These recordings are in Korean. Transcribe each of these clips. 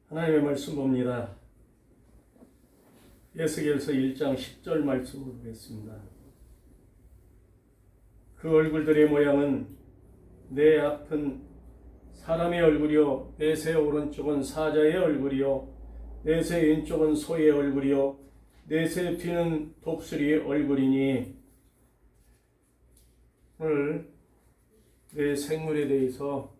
하나님의 말씀 봅니다. 에스겔서 1장 10절 말씀을 보겠습니다. 그 얼굴들의 모양은 내 앞은 사람의 얼굴이요 내 새 오른쪽은 사자의 얼굴이요 내 새 왼쪽은 소의 얼굴이요 내 새 뒤는 독수리의 얼굴이니. 오늘 내 생물에 대해서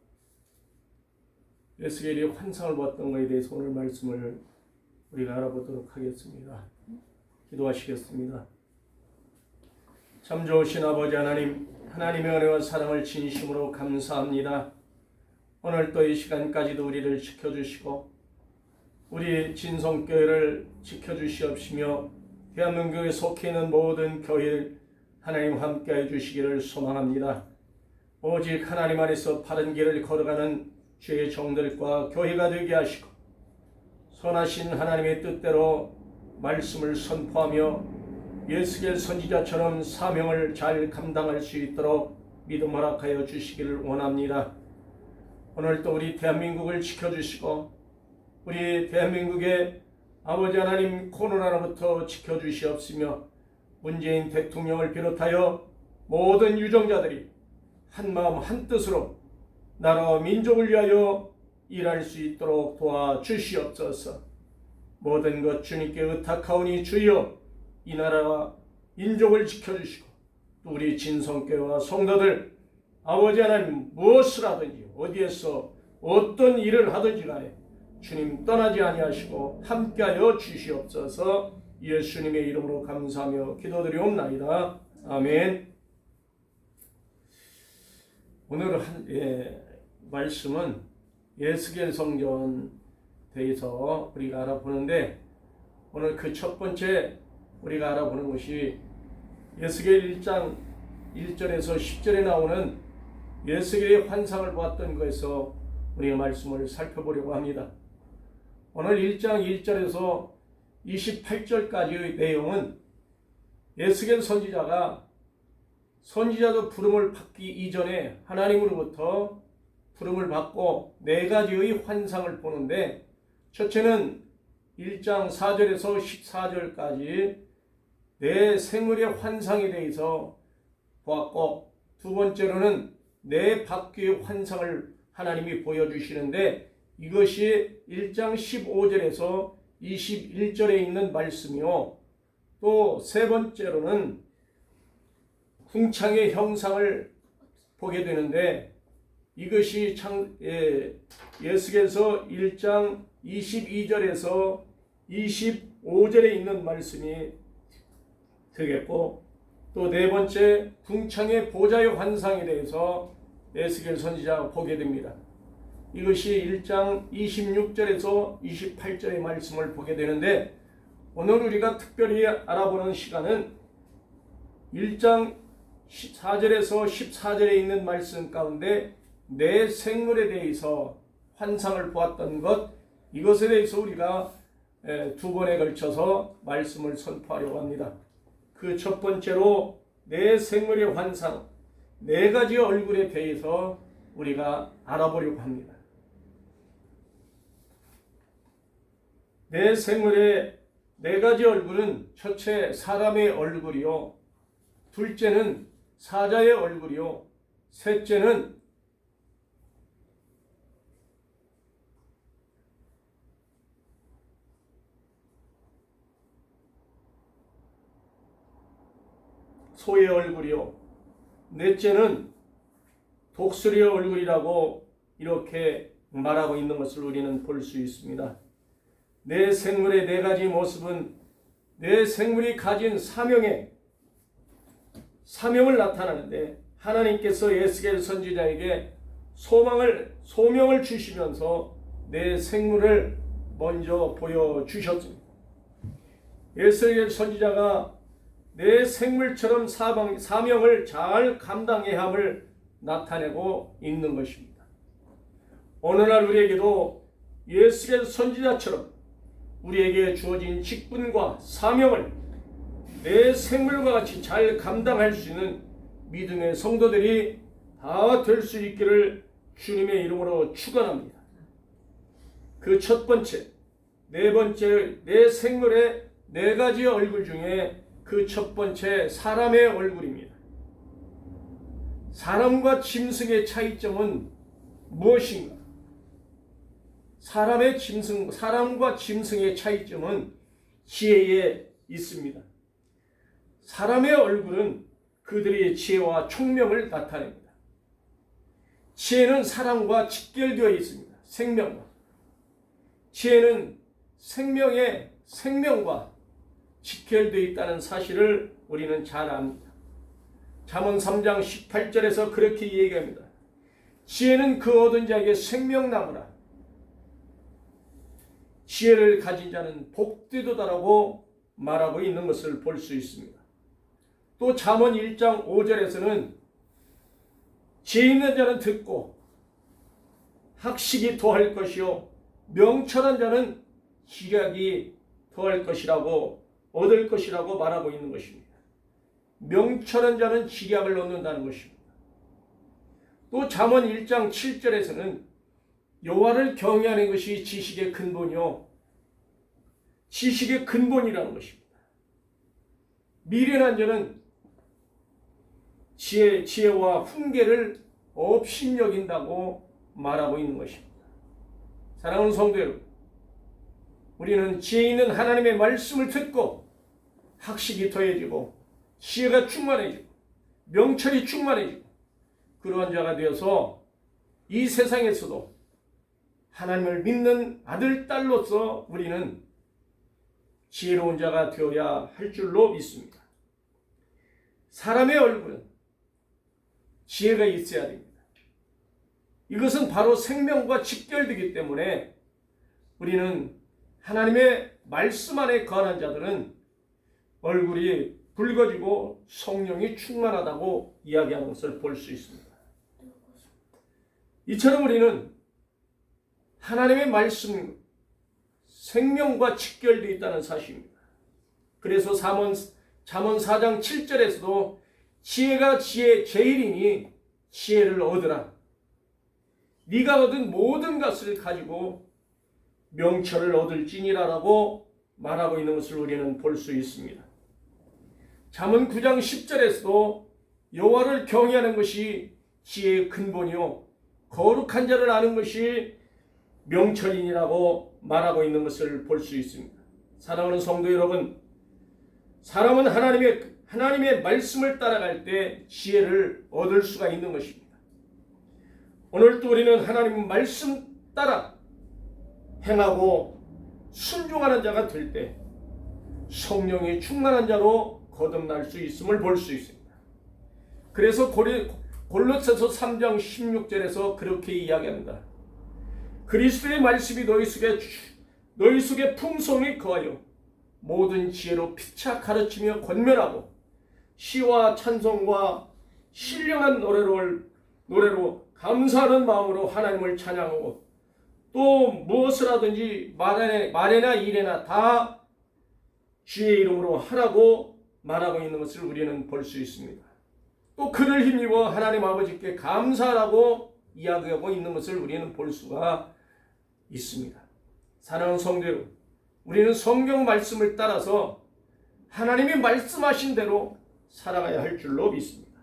에스겔이 환상을 봤던 것에 대해서 오늘 말씀을 우리가 알아보도록 하겠습니다. 기도하시겠습니다. 참 좋으신 아버지 하나님, 하나님의 은혜와 사랑을 진심으로 감사합니다. 오늘 또 이 시간까지도 우리를 지켜주시고 우리 진성교회를 지켜주시옵시며 대한민국에 속해 있는 모든 교회를 하나님 함께해 주시기를 소망합니다. 오직 하나님 안에서 바른 길을 걸어가는 주의 종들과 교회가 되게 하시고 선하신 하나님의 뜻대로 말씀을 선포하며 에스겔 선지자처럼 사명을 잘 감당할 수 있도록 믿음 허락하여 주시기를 원합니다. 오늘도 우리 대한민국을 지켜주시고 우리 대한민국의 아버지 하나님 코로나로부터 지켜주시옵시며 문재인 대통령을 비롯하여 모든 유정자들이 한마음 한뜻으로 나라와 민족을 위하여 일할 수 있도록 도와주시옵소서. 모든 것 주님께 의탁하오니 주여 이 나라와 민족을 지켜주시고 또 우리 진성교회와 성도들 아버지 하나님 무엇을 하든지 어디에서 어떤 일을 하든지 간에 주님 떠나지 아니하시고 함께하여 주시옵소서. 예수님의 이름으로 감사하며 기도드리옵나이다. 아멘. 오늘 말씀은 에스겔 성전 대해서 우리가 알아보는데 오늘 그 첫 번째 우리가 알아보는 것이 에스겔 1장 1절에서 10절에 나오는 에스겔의 환상을 보았던 것에서 우리가 말씀을 살펴보려고 합니다. 오늘 1장 1절에서 28절까지의 내용은 에스겔 선지자가 선지자도 부름을 받기 이전에 하나님으로부터 부름을 받고 네 가지의 환상을 보는데 첫째는 1장 4절에서 14절까지 네 생물의 환상에 대해서 보았고 두 번째로는 네 바퀴의 환상을 하나님이 보여주시는데 이것이 1장 15절에서 21절에 있는 말씀이요. 또 세 번째로는 궁창의 형상을 보게 되는데 이것이 에스겔서 1장 22절에서 25절에 있는 말씀이 되겠고 또 네 번째 궁창의 보좌의 환상에 대해서 에스겔 선지자가 보게 됩니다. 이것이 1장 26절에서 28절의 말씀을 보게 되는데 오늘 우리가 특별히 알아보는 시간은 1장 4절에서 14절에 있는 말씀 가운데 내 생물에 대해서 환상을 보았던 것 이것에 대해서 우리가 두 번에 걸쳐서 말씀을 선포하려고 합니다. 그 첫 번째로 내 생물의 환상 네 가지 얼굴에 대해서 우리가 알아보려고 합니다. 내 생물의 네 가지 얼굴은 첫째 사람의 얼굴이요 둘째는 사자의 얼굴이요 셋째는 소의 얼굴이요 넷째는 독수리의 얼굴이라고 이렇게 말하고 있는 것을 우리는 볼 수 있습니다. 내 생물의 네 가지 모습은 내 생물이 가진 사명을 나타나는데 하나님께서 에스겔 선지자에게 소명을 주시면서 내 생물을 먼저 보여주셨습니다. 에스겔 선지자가 내 생물처럼 사명을 잘 감당해야 함을 나타내고 있는 것입니다. 오늘날 우리에게도 에스겔 선지자처럼 우리에게 주어진 직분과 사명을 내 생물과 같이 잘 감당할 수 있는 믿음의 성도들이 다 될 수 있기를 주님의 이름으로 축원합니다. 그 첫 번째, 네 번째, 내 생물의 네 가지 얼굴 중에 그 첫 번째 사람의 얼굴입니다. 사람과 짐승의 차이점은 무엇인가? 사람과 짐승의 차이점은 지혜에 있습니다. 사람의 얼굴은 그들의 지혜와 총명을 나타냅니다. 지혜는 사람과 직결되어 있습니다. 생명과. 지혜는 생명과 직결되어 있다는 사실을 우리는 잘 압니다. 잠언 3장 18절에서 그렇게 얘기합니다. 지혜는 그 얻은 자에게 생명나무라. 지혜를 가진 자는 복되도다라고 말하고 있는 것을 볼 수 있습니다. 또 잠언 1장 5절에서는 지혜 있는 자는 듣고 학식이 더할 것이요 명철한 자는 지략이 더할 것이라고 얻을 것이라고 말하고 있는 것입니다. 명철한 자는 지략을 얻는다는 것입니다. 또 잠언 1장 7절에서는 여호와를 경외하는 것이 지식의 근본이요 지식의 근본이라는 것입니다. 미련한 자는 지혜와 훈계를 업신여긴다고 말하고 있는 것입니다. 사랑하는 성도 여러분, 우리는 지혜 있는 하나님의 말씀을 듣고 학식이 더해지고 지혜가 충만해지고 명철이 충만해지고 그러한 자가 되어서 이 세상에서도 하나님을 믿는 아들, 딸로서 우리는 지혜로운 자가 되어야 할 줄로 믿습니다. 사람의 얼굴은 지혜가 있어야 됩니다. 이것은 바로 생명과 직결되기 때문에 우리는 하나님의 말씀 안에 거하는 자들은 얼굴이 붉어지고 성령이 충만하다고 이야기하는 것을 볼 수 있습니다. 이처럼 우리는 하나님의 말씀, 생명과 직결되어 있다는 사실입니다. 그래서 잠언 4장 7절에서도 지혜가 제일이니 지혜를 얻으라. 네가 얻은 모든 것을 가지고 명철을 얻을지니라라고 말하고 있는 것을 우리는 볼 수 있습니다. 잠언 9장 10절에서도 여호와를 경외하는 것이 지혜의 근본이요 거룩한 자를 아는 것이 명철이니라고 말하고 있는 것을 볼 수 있습니다. 사랑하는 성도 여러분, 사람은 하나님의 말씀을 따라갈 때 지혜를 얻을 수가 있는 것입니다. 오늘도 우리는 하나님 말씀 따라 행하고 순종하는 자가 될 때 성령이 충만한 자로 거듭날 수 있음을 볼 수 있습니다. 그래서 골로새서 3장 16절에서 그렇게 이야기합니다. 그리스도의 말씀이 너희 속에 풍성히 거하여 모든 지혜로 피차 가르치며 권면하고 시와 찬송과 신령한 노래로 감사하는 마음으로 하나님을 찬양하고 또 무엇을 하든지 말에나 일에나 다 주의 이름으로 하라고 말하고 있는 것을 우리는 볼 수 있습니다. 또 그를 힘입어 하나님 아버지께 감사하라고 이야기하고 있는 것을 우리는 볼 수가 있습니다. 사랑하는 성도 여러분, 우리는 성경 말씀을 따라서 하나님이 말씀하신 대로 살아가야 할 줄로 믿습니다.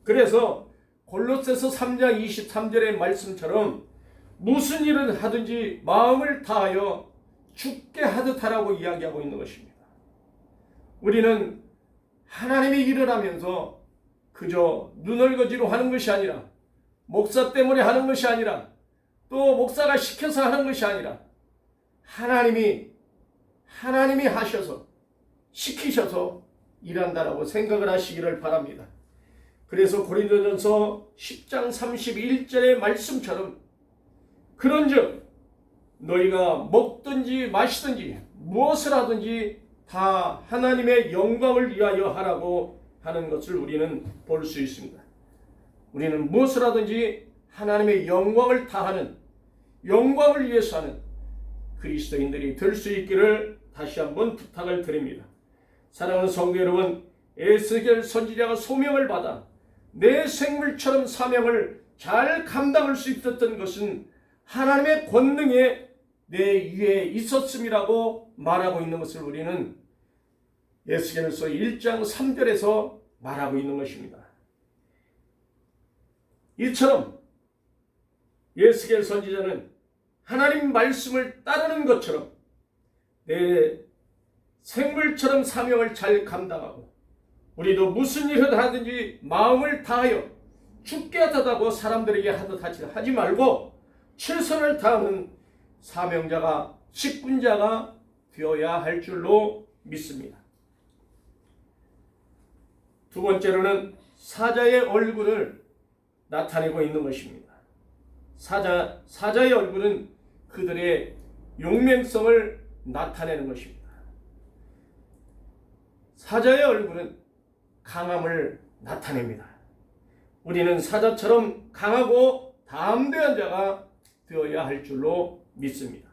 그래서 골로새서 3장 23절의 말씀처럼 무슨 일을 하든지 마음을 다하여 죽게 하듯 하라고 이야기하고 있는 것입니다. 우리는 하나님의 일을 하면서 그저 눈얼거지로 하는 것이 아니라 목사 때문에 하는 것이 아니라 또 목사가 시켜서 하는 것이 아니라 하나님이 하셔서 시키셔서 일한다라고 생각을 하시기를 바랍니다. 그래서 고린도전서 10장 31절의 말씀처럼 그런즉 너희가 먹든지 마시든지 무엇을 하든지 다 하나님의 영광을 위하여 하라고 하는 것을 우리는 볼 수 있습니다. 우리는 무엇을 하든지 하나님의 영광을 다하는, 영광을 위해서 하는 그리스도인들이 될 수 있기를 다시 한번 부탁을 드립니다. 사랑하는 성도 여러분, 에스겔 선지자가 소명을 받아 내 생물처럼 사명을 잘 감당할 수 있었던 것은 하나님의 권능에 내 위에 있었음이라고 말하고 있는 것을 우리는 에스겔서 1장 3절에서 말하고 있는 것입니다. 이처럼 에스겔 선지자는 하나님 말씀을 따르는 것처럼 내 생물처럼 사명을 잘 감당하고 우리도 무슨 일을 하든지 마음을 다하여 죽게 하다고 사람들에게 하듯 하지 말고 최선을 다하는 사명자가 직분자가 되어야 할 줄로 믿습니다. 두 번째로는 사자의 얼굴을 나타내고 있는 것입니다. 사자의 얼굴은 그들의 용맹성을 나타내는 것입니다. 사자의 얼굴은 강함을 나타냅니다. 우리는 사자처럼 강하고 담대한 자가 되어야 할 줄로 믿습니다.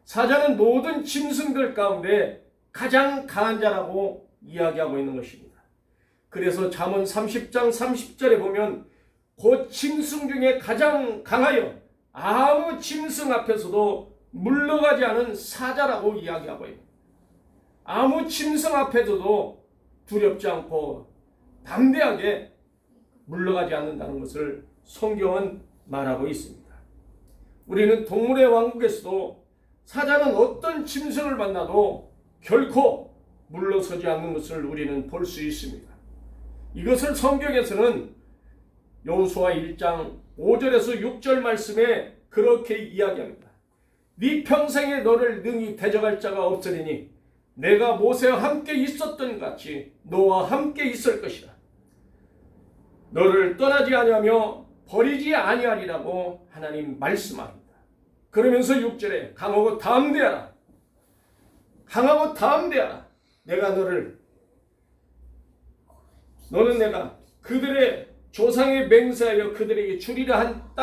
사자는 모든 짐승들 가운데 가장 강한 자라고 이야기하고 있는 것입니다. 그래서 잠언 30장 30절에 보면 곧 짐승 중에 가장 강하여 아무 짐승 앞에서도 물러가지 않은 사자라고 이야기하고 있습니다. 아무 짐승 앞에서도 두렵지 않고 담대하게 물러가지 않는다는 것을 성경은 말하고 있습니다. 우리는 동물의 왕국에서도 사자는 어떤 짐승을 만나도 결코 물러서지 않는 것을 우리는 볼 수 있습니다. 이것을 성경에서는 여호수아 1장 5절에서 6절 말씀에 그렇게 이야기합니다. 네 평생에 너를 능히 대적할 자가 없으리니 내가 모세와 함께 있었던 같이 너와 함께 있을 것이라. 너를 떠나지 아니하며 버리지 아니하리라고 하나님 말씀합니다. 그러면서 6절에 강하고 담대하라. 강하고 담대하라. 너는 내가 그들의 조상에 맹세하여 그들에게 주리라 한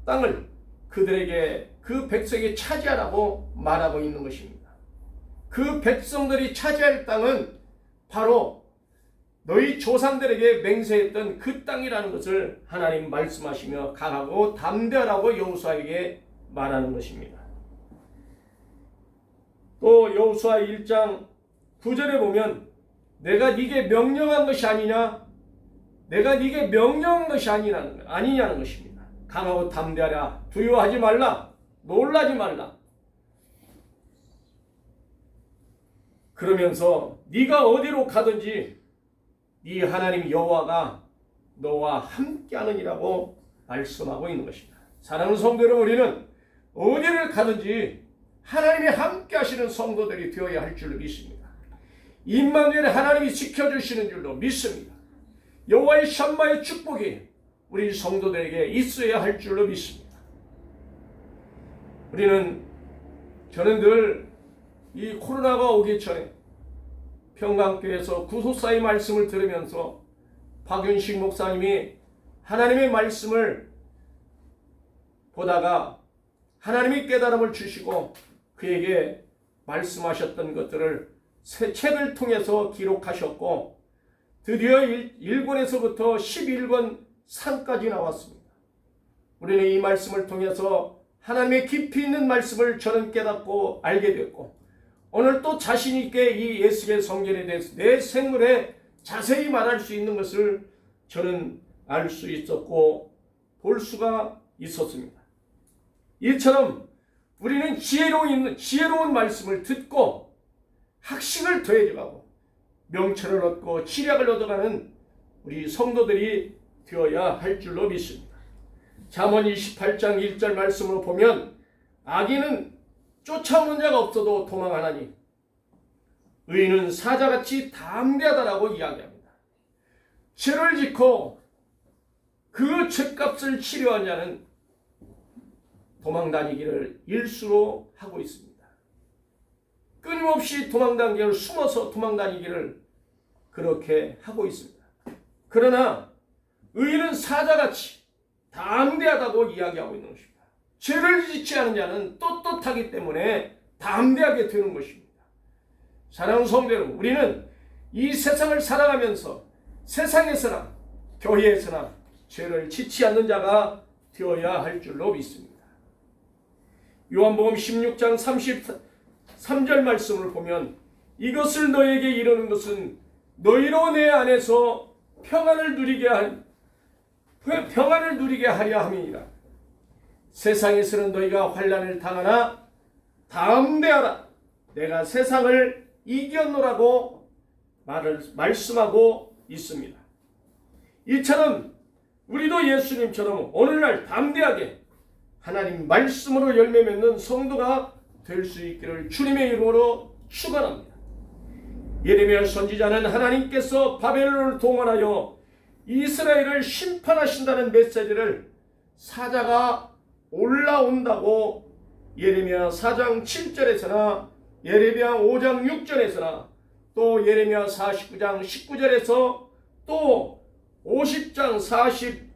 땅을 그들에게 그 백성이 차지하라고 말하고 있는 것입니다. 그 백성들이 차지할 땅은 바로 너희 조상들에게 맹세했던 그 땅이라는 것을 하나님 말씀하시며 강하고 담대하라고 여호수아에게 말하는 것입니다. 또 여호수아 1장 9절에 보면 내가 네게 명령한 것이 아니냐? 내가 네게 명령한 것이 아니냐는 것입니다. 강하고 담대하라. 두려워하지 말라. 놀라지 말라. 그러면서 네가 어디로 가든지 네 하나님 여호와가 너와 함께하느니라고 말씀하고 있는 것입니다. 사랑하는 성도 여러분, 우리는 어디를 가든지 하나님이 함께하시는 성도들이 되어야 할 줄로 믿습니다. 임마누엘 하나님이 지켜주시는 줄로 믿습니다. 여호와의 샴마의 축복이 우리 성도들에게 있어야 할 줄로 믿습니다. 저는 늘 이 코로나가 오기 전에 평강교회에서 구속사의 말씀을 들으면서 박윤식 목사님이 하나님의 말씀을 보다가 하나님이 깨달음을 주시고 그에게 말씀하셨던 것들을 새 책을 통해서 기록하셨고 드디어 1권에서부터 11권 상까지 나왔습니다. 우리는 이 말씀을 통해서 하나님의 깊이 있는 말씀을 저는 깨닫고 알게 됐고 오늘 또 자신 있게 이 에스겔 성경에 대해서 내 생물에 자세히 말할 수 있는 것을 저는 알 수 있었고 볼 수가 있었습니다. 이처럼 우리는 지혜로운 말씀을 듣고 학식을 더해져가고 명철을 얻고 지략을 얻어가는 우리 성도들이 되어야 할 줄로 믿습니다. 잠언 28장 1절 말씀으로 보면 악인은 쫓아오는 자가 없어도 도망하나니 의인은 사자같이 담대하다라고 이야기합니다. 죄를 짓고 그 죄값을 치료한 자는 도망다니기를 일수로 하고 있습니다. 끊임없이 도망다니기를 숨어서 도망다니기를 그렇게 하고 있습니다. 그러나 의인은 사자같이 담대하다고 이야기하고 있는 것입니다. 죄를 짓지 않은 자는 떳떳하기 때문에 담대하게 되는 것입니다. 사랑하는 성도 여러분, 우리는 이 세상을 살아가면서 세상에서나 교회에서나 죄를 짓지 않는 자가 되어야 할 줄로 믿습니다. 요한복음 16장 33절 말씀을 보면 이것을 너에게 이르는 것은 너희로 내 안에서 평안을 누리게 하려 함이니라. 세상에서는 너희가 환난을 당하나 담대하라. 내가 세상을 이겼노라고 말씀하고 있습니다. 이처럼 우리도 예수님처럼 오늘날 담대하게 하나님 말씀으로 열매 맺는 성도가 될 수 있기를 주님의 이름으로 축원합니다. 예레미야 선지자는 하나님께서 바벨론을 동원하여 이스라엘을 심판하신다는 메시지를 사자가 올라온다고 예레미야 4장 7절에서나 예레미야 5장 6절에서나 또 예레미야 49장 19절에서 또 50장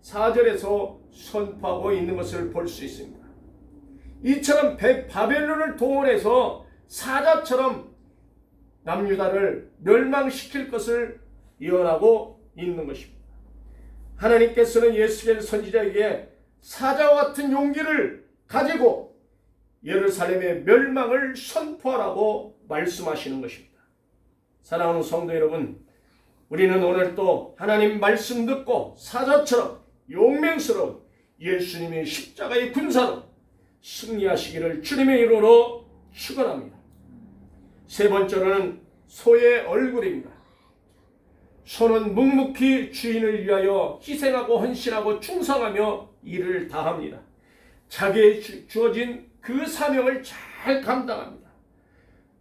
44절에서 선포하고 있는 것을 볼 수 있습니다. 이처럼 바벨론을 동원해서 사자처럼 남유다를 멸망시킬 것을 예언하고 있는 것입니다. 하나님께서는 예수엘 선지자에게 사자와 같은 용기를 가지고 예루살렘의 멸망을 선포하라고 말씀하시는 것입니다. 사랑하는 성도 여러분, 우리는 오늘 또 하나님 말씀 듣고 사자처럼 용맹스러운 예수님의 십자가의 군사로 승리하시기를 주님의 이름으로 축원합니다. 세 번째로는 소의 얼굴입니다. 소는 묵묵히 주인을 위하여 희생하고 헌신하고 충성하며 일을 다합니다. 자기에게 주어진 그 사명을 잘 감당합니다.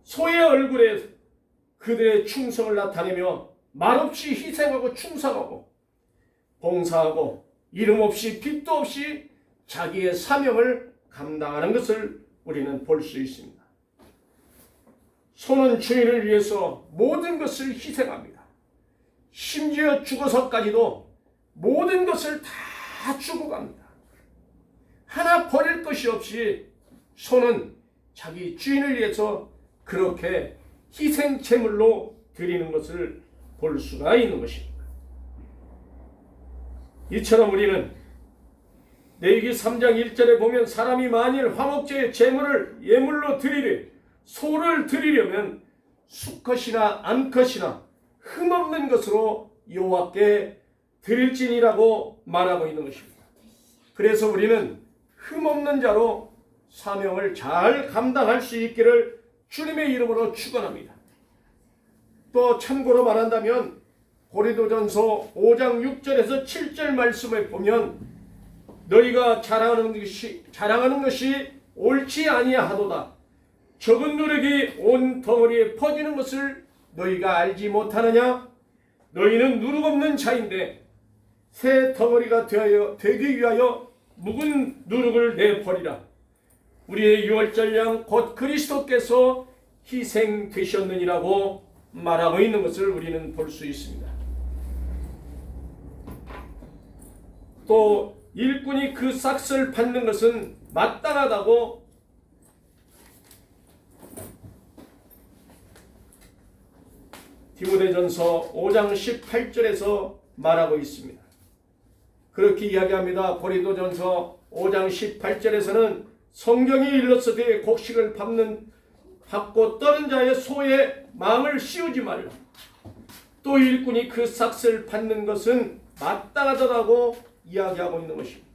소의 얼굴에 그들의 충성을 나타내며 말없이 희생하고 충성하고 봉사하고 이름 없이 빚도 없이 자기의 사명을 감당하는 것을 우리는 볼 수 있습니다. 소는 주인을 위해서 모든 것을 희생합니다. 심지어 죽어서까지도 모든 것을 다 주고 갑니다. 하나 버릴 것이 없이 소는 자기 주인을 위해서 그렇게 희생 제물로 드리는 것을 볼 수가 있는 것입니다. 이처럼 우리는 레위기 3장 1절에 보면 사람이 만일 화목제의 제물을 예물로 드리되 소를 드리려면 수컷이나 암컷이나 흠없는 것으로 여호와께 드릴지니라고 말하고 있는 것입니다. 그래서 우리는 흠없는 자로 사명을 잘 감당할 수 있기를 주님의 이름으로 축원합니다. 또 참고로 말한다면 고린도전서 5장 6절에서 7절 말씀을 보면 너희가 자랑하는 것이 옳지 아니하도다. 적은 누룩이 온 덩어리에 퍼지는 것을 너희가 알지 못하느냐? 너희는 누룩 없는 자인데 새 덩어리가 되기 위하여 묵은 누룩을 내버리라. 우리의 유월절 양 곧 그리스도께서 희생되셨느니라고 말하고 있는 것을 우리는 볼 수 있습니다. 또 일꾼이 그 삭슬 받는 것은 마땅하다고 디모데전서 5장 18절에서 말하고 있습니다. 그렇게 이야기합니다. 고린도전서 5장 18절에서는 성경이 일렀으되 곡식을 받고 떠는 자의 소에 마음을 씌우지 말라. 또 일꾼이 그 삭슬 받는 것은 마땅하다고 이야기하고 있는 것입니다.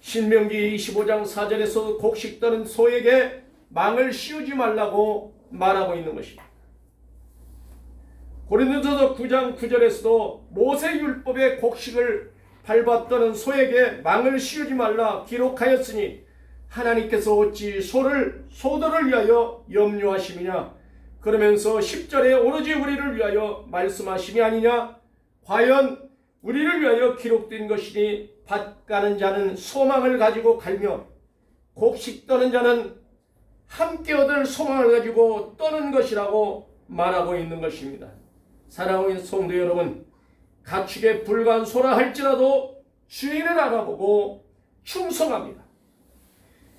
신명기 25장 4절에서 곡식 떠는 소에게 망을 씌우지 말라고 말하고 있는 것입니다. 고린도전서 9장 9절에서도 모세율법의 곡식을 밟아 떠는 소에게 망을 씌우지 말라 기록하였으니 하나님께서 어찌 소들을 위하여 염려하심이냐. 그러면서 10절에 오로지 우리를 위하여 말씀하심이 아니냐. 과연 우리를 위하여 기록된 것이니 밭 가는 자는 소망을 가지고 갈며 곡식 떠는 자는 함께 얻을 소망을 가지고 떠는 것이라고 말하고 있는 것입니다. 사랑하는 성도 여러분, 가축에 불과한 소라 할지라도 주인을 알아보고 충성합니다.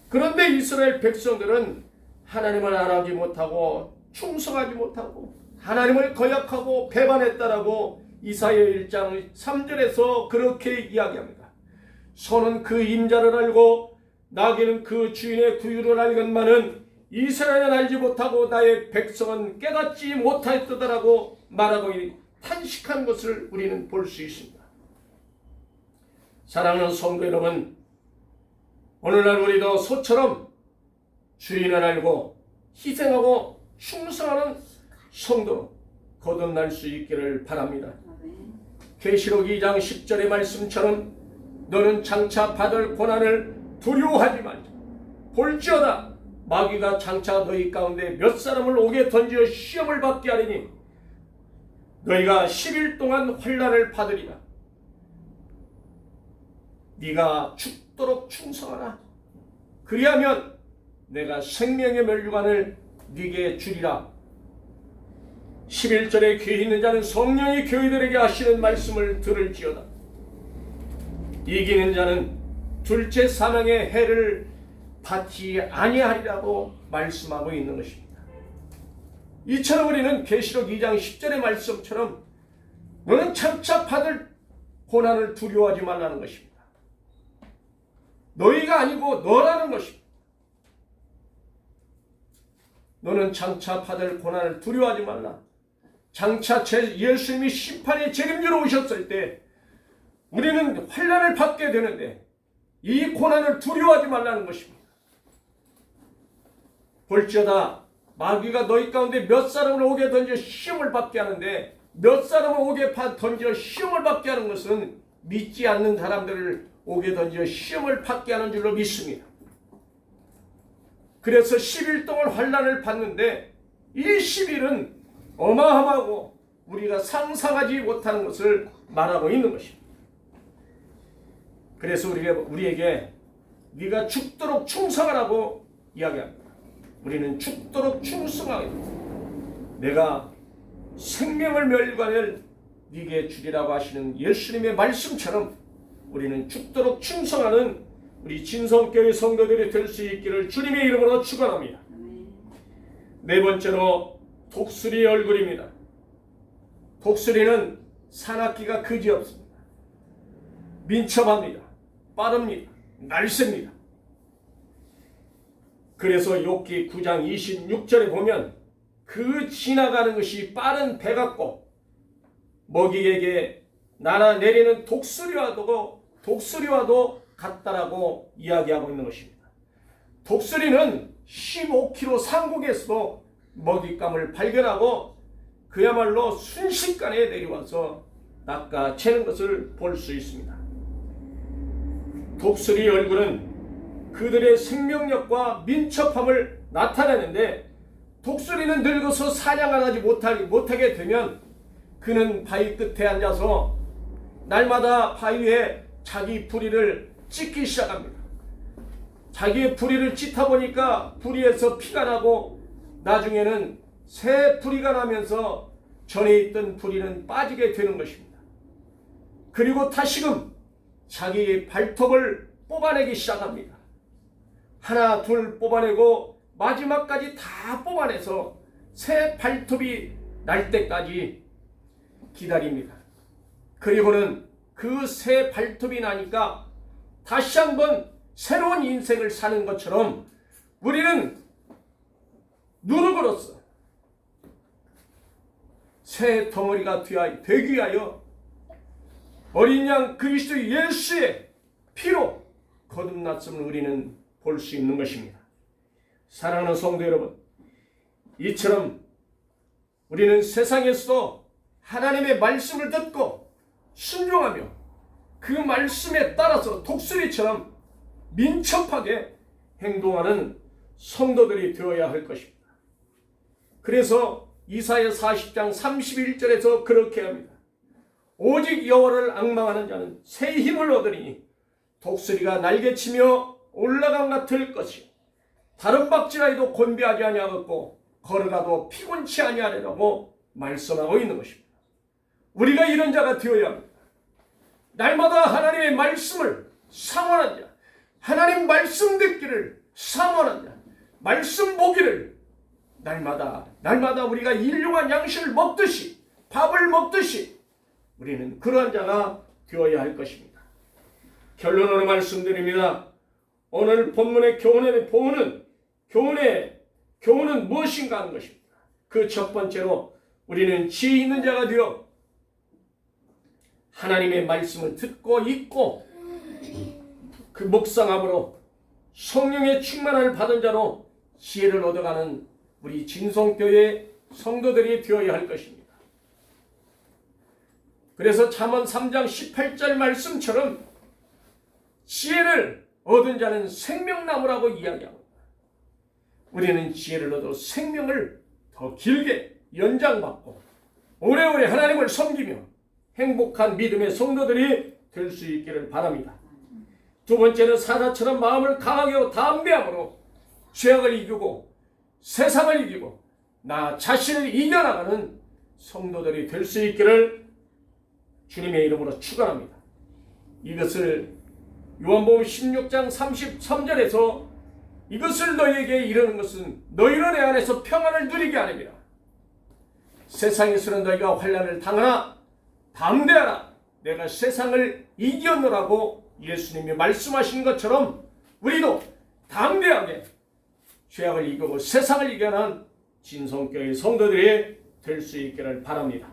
그런데 이스라엘 백성들은 하나님을 알아보지 못하고 충성하지 못하고 하나님을 거역하고 배반했다라고 이사야 1장 3절에서 그렇게 이야기합니다. 소는 그 임자를 알고 나귀는 그 주인의 구유를 알건만은 이스라엘은 알지 못하고 나의 백성은 깨닫지 못하였더라고 말하고 탄식한 것을 우리는 볼 수 있습니다. 사랑하는 성도 여러분, 오늘날 우리도 소처럼 주인을 알고 희생하고 충성하는 성도로 거듭날 수 있기를 바랍니다. 계시록 2장 10절의 말씀처럼 너는 장차 받을 고난을 두려워하지 말자. 볼지어다 마귀가 장차 너희 가운데 몇 사람을 옥에 던지어 시험을 받게 하리니 너희가 10일 동안 환난을 받으리라. 네가 죽도록 충성하라. 그리하면 내가 생명의 멸류관을 네게 주리라. 11절에 귀 있는 자는 성령이 교회들에게 하시는 말씀을 들을지어다. 이기는 자는 둘째 사망의 해를 받지 아니하리라고 말씀하고 있는 것입니다. 이처럼 우리는 계시록 2장 10절의 말씀처럼 너는 장차 받을 고난을 두려워하지 말라는 것입니다. 너희가 아니고 너라는 것입니다. 너는 장차 받을 고난을 두려워하지 말라. 장차 예수님이 심판의 책임지러 오셨을 때 우리는 환난을 받게 되는데 이 고난을 두려워하지 말라는 것입니다. 볼지어다 마귀가 너희 가운데 몇 사람을 옥에 던져 시험을 받게 하는데, 몇 사람을 옥에 던져 시험을 받게 하는 것은 믿지 않는 사람들을 옥에 던져 시험을 받게 하는 줄로 믿습니다. 그래서 10일 동안 환난을 받는데 이 10일은 어마어마하고 우리가 상상하지 못하는 것을 말하고 있는 것입니다. 그래서 우리에게 네가 죽도록 충성하라고 이야기합니다. 우리는 죽도록 충성하겠다. 내가 생명을 멸관을 네게 주리라고 하시는 예수님의 말씀처럼 우리는 죽도록 충성하는 우리 진성교회 성도들이 될 수 있기를 주님의 이름으로 축원합니다. 네 번째로 독수리의 얼굴입니다. 독수리는 사납기가 그지없습니다. 민첩합니다. 빠릅니다. 날쌘니다. 그래서 욥기 9장 26절에 보면 그 지나가는 것이 빠른 배 같고 먹이에게 날아내리는 독수리와도 같다라고 이야기하고 있는 것입니다. 독수리는 15km 상공에서도 먹잇감을 발견하고 그야말로 순식간에 내려와서 낚아채는 것을 볼 수 있습니다. 독수리 얼굴은 그들의 생명력과 민첩함을 나타내는데, 독수리는 늙어서 사냥을 하지 못하게 되면 그는 바위 끝에 앉아서 날마다 바위에 자기 부리를 찢기 시작합니다. 자기의 부리를 찢다 보니까 부리에서 피가 나고 나중에는 새 부리가 나면서 전에 있던 부리는 빠지게 되는 것입니다. 그리고 다시금 자기 발톱을 뽑아내기 시작합니다. 하나 둘 뽑아내고 마지막까지 다 뽑아내서 새 발톱이 날 때까지 기다립니다. 그리고는 그 새 발톱이 나니까 다시 한번 새로운 인생을 사는 것처럼 우리는 누룩으로서 새 덩어리가 되기 위하여 어린 양 그리스도 예수의 피로 거듭났음을 우리는 볼 수 있는 것입니다. 사랑하는 성도 여러분, 이처럼 우리는 세상에서도 하나님의 말씀을 듣고 순종하며 그 말씀에 따라서 독수리처럼 민첩하게 행동하는 성도들이 되어야 할 것입니다. 그래서 이사야 40장 31절에서 그렇게 합니다. 오직 여호와를 앙망하는 자는 새 힘을 얻으리니 독수리가 날개치며 올라감 같을 것이 다른 박질하여도 곤비하지 아니하겠고 걸어가도 피곤치 아니하리라고 말씀하고 있는 것입니다. 우리가 이런 자가 되어야 합니다. 날마다 하나님의 말씀을 사모하는 자, 하나님 말씀 듣기를 사모하는 자, 말씀 보기를 날마다 우리가 일용한 양식을 먹듯이, 밥을 먹듯이 우리는 그러한 자가 되어야 할 것입니다. 결론으로 말씀드립니다. 오늘 본문의 교훈은 무엇인가 하는 것입니다. 그 첫 번째로 우리는 지혜 있는 자가 되어 하나님의 말씀을 듣고 읽고 그 묵상함으로 성령의 충만을 받은 자로 지혜를 얻어가는 우리 진성교회 성도들이 되어야 할 것입니다. 그래서 잠언 3장 18절 말씀처럼 지혜를 얻은 자는 생명나무라고 이야기합니다. 우리는 지혜를 얻어 생명을 더 길게 연장받고 오래오래 하나님을 섬기며 행복한 믿음의 성도들이 될 수 있기를 바랍니다. 두 번째는 사자처럼 마음을 강하게 하고 담대함으로 죄악을 이기고 세상을 이기고 나 자신을 이겨나가는 성도들이 될 수 있기를 주님의 이름으로 축원합니다. 이것을 요한복음 16장 33절에서 이것을 너희에게 이르는 것은 너희로 내 안에서 평안을 누리게 하느니라. 세상에서는 너희가 환난을 당하나 담대하라. 내가 세상을 이겼노라고 예수님이 말씀하신 것처럼 우리도 담대하게 죄악을 이기고 세상을 이겨낸 진성교회 성도들이 될 수 있기를 바랍니다.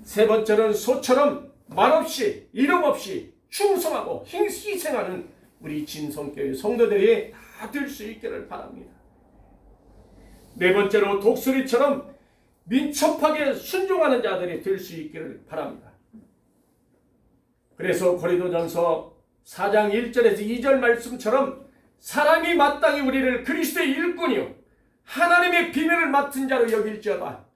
세 번째는 소처럼 말없이 이름 없이 충성하고 희생하는 우리 진성교회 성도들이 다 될 수 있기를 바랍니다. 네 번째로 독수리처럼 민첩하게 순종하는 자들이 될 수 있기를 바랍니다. 그래서 고린도전서 4장 1절에서 2절 말씀처럼 사람이 마땅히 우리를 그리스도의 일꾼이요 하나님의 비밀을 맡은 자로 여길지어다.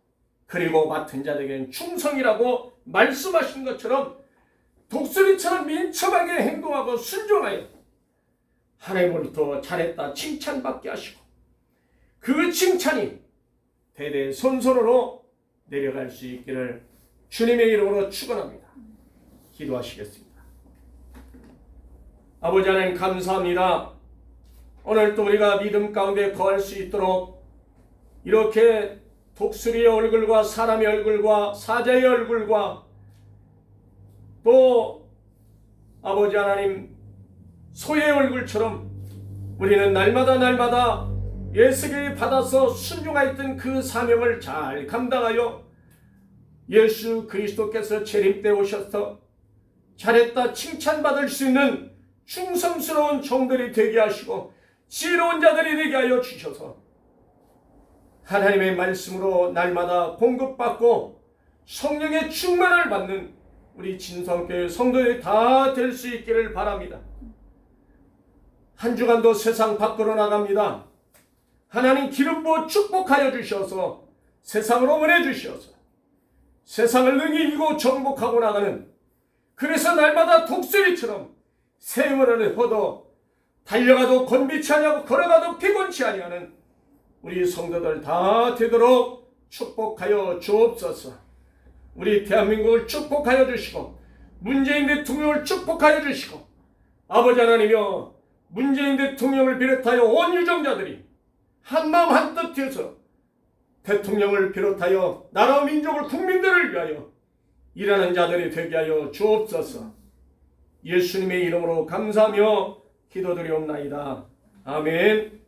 그리고 맡은 자에게는 충성이라고 말씀하신 것처럼 독수리처럼 민첩하게 행동하고 순종하여 하나님으로부터 잘했다 칭찬받게 하시고 그 칭찬이 대대손손으로 내려갈 수 있기를 주님의 이름으로 축원합니다. 기도하시겠습니다. 아버지 하나님 감사합니다. 오늘 또 우리가 믿음 가운데 거할 수 있도록 이렇게 독수리의 얼굴과 사람의 얼굴과 사자의 얼굴과 또 아버지 하나님 소의 얼굴처럼 우리는 날마다 예수께 받아서 순종하였던 그 사명을 잘 감당하여 예수 그리스도께서 재림때 오셔서 잘했다 칭찬받을 수 있는 충성스러운 종들이 되게 하시고 지혜로운 자들이 되게 하여 주셔서 하나님의 말씀으로 날마다 공급받고 성령의 충만을 받는 우리 진성교회 성도들이 다 될 수 있기를 바랍니다. 한 주간도 세상 밖으로 나갑니다. 하나님 기름 부어 축복하여 주셔서 세상으로 보내주셔서 세상을 능히 이기고 정복하고 나가는 그래서 날마다 독수리처럼 생명을 얻어 달려가도 곤비치 아니하고 걸어가도 피곤치 아니하는 우리 성도들 다 되도록 축복하여 주옵소서. 우리 대한민국을 축복하여 주시고 문재인 대통령을 축복하여 주시고 아버지 하나님이여 문재인 대통령을 비롯하여 온 유정자들이 한마음 한뜻 되어서 대통령을 비롯하여 나라 민족을 국민들을 위하여 일하는 자들이 되게 하여 주옵소서. 예수님의 이름으로 감사하며 기도드리옵나이다. 아멘.